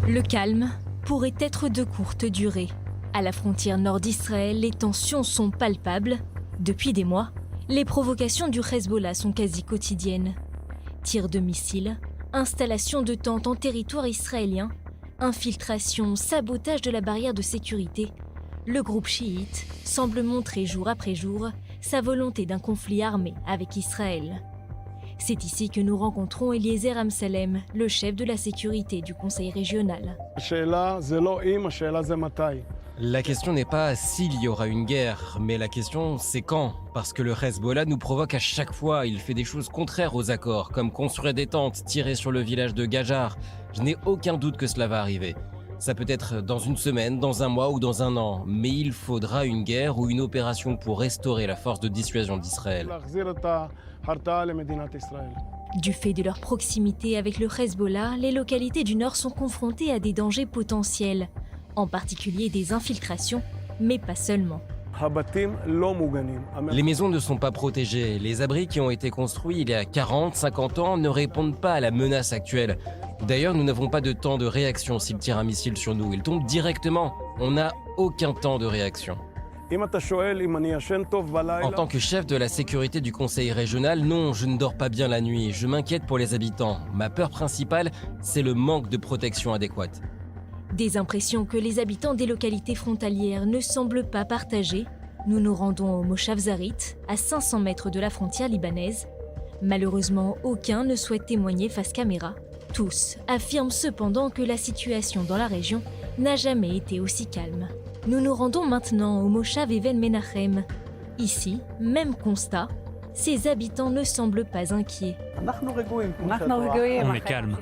Le calme pourrait être de courte durée. À la frontière nord d'Israël, les tensions sont palpables. Depuis des mois, les provocations du Hezbollah sont quasi quotidiennes. Tirs de missiles, installation de tentes en territoire israélien, infiltration, sabotage de la barrière de sécurité. Le groupe chiite semble montrer jour après jour sa volonté d'un conflit armé avec Israël. C'est ici que nous rencontrons Eliezer Amsalem, le chef de la sécurité du conseil régional. La question n'est pas s'il y aura une guerre, mais la question c'est quand. Parce que le Hezbollah nous provoque à chaque fois, il fait des choses contraires aux accords, comme construire des tentes, tirer sur le village de Gajar. Je n'ai aucun doute que cela va arriver. Ça peut être dans une semaine, dans un mois ou dans un an, mais il faudra une guerre ou une opération pour restaurer la force de dissuasion d'Israël. Du fait de leur proximité avec le Hezbollah, les localités du nord sont confrontées à des dangers potentiels, en particulier des infiltrations, mais pas seulement. Les maisons ne sont pas protégées. Les abris qui ont été construits il y a 40, 50 ans ne répondent pas à la menace actuelle. D'ailleurs, nous n'avons pas de temps de réaction s'ils tirent un missile sur nous. Ils tombent directement. On n'a aucun temps de réaction. En tant que chef de la sécurité du conseil régional, non, je ne dors pas bien la nuit. Je m'inquiète pour les habitants. Ma peur principale, c'est le manque de protection adéquate. Des impressions que les habitants des localités frontalières ne semblent pas partager. Nous nous rendons au Moshav Zarit, à 500 mètres de la frontière libanaise. Malheureusement, aucun ne souhaite témoigner face caméra. Tous affirment cependant que la situation dans la région n'a jamais été aussi calme. Nous nous rendons maintenant au Moshav Even Menachem. Ici, même constat, ces habitants ne semblent pas inquiets. On est calme.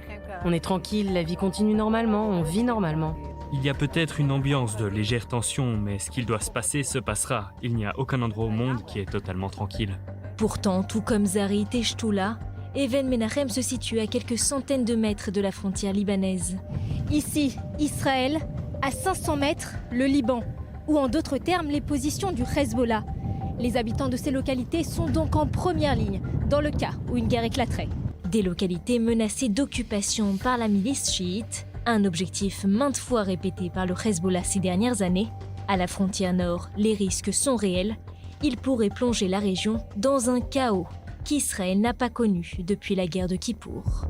On est tranquille, la vie continue normalement, on vit normalement. Il y a peut-être une ambiance de légère tension, mais ce qu'il doit se passer se passera. Il n'y a aucun endroit au monde qui est totalement tranquille. Pourtant, tout comme Zarit et Shtoula, Even Menachem se situe à quelques centaines de mètres de la frontière libanaise. Ici, Israël, à 500 mètres, le Liban, ou en d'autres termes, les positions du Hezbollah. Les habitants de ces localités sont donc en première ligne, dans le cas où une guerre éclaterait. Des localités menacées d'occupation par la milice chiite, un objectif maintes fois répété par le Hezbollah ces dernières années. À la frontière nord, les risques sont réels. Ils pourraient plonger la région dans un chaos qu'Israël n'a pas connu depuis la guerre de Kippour.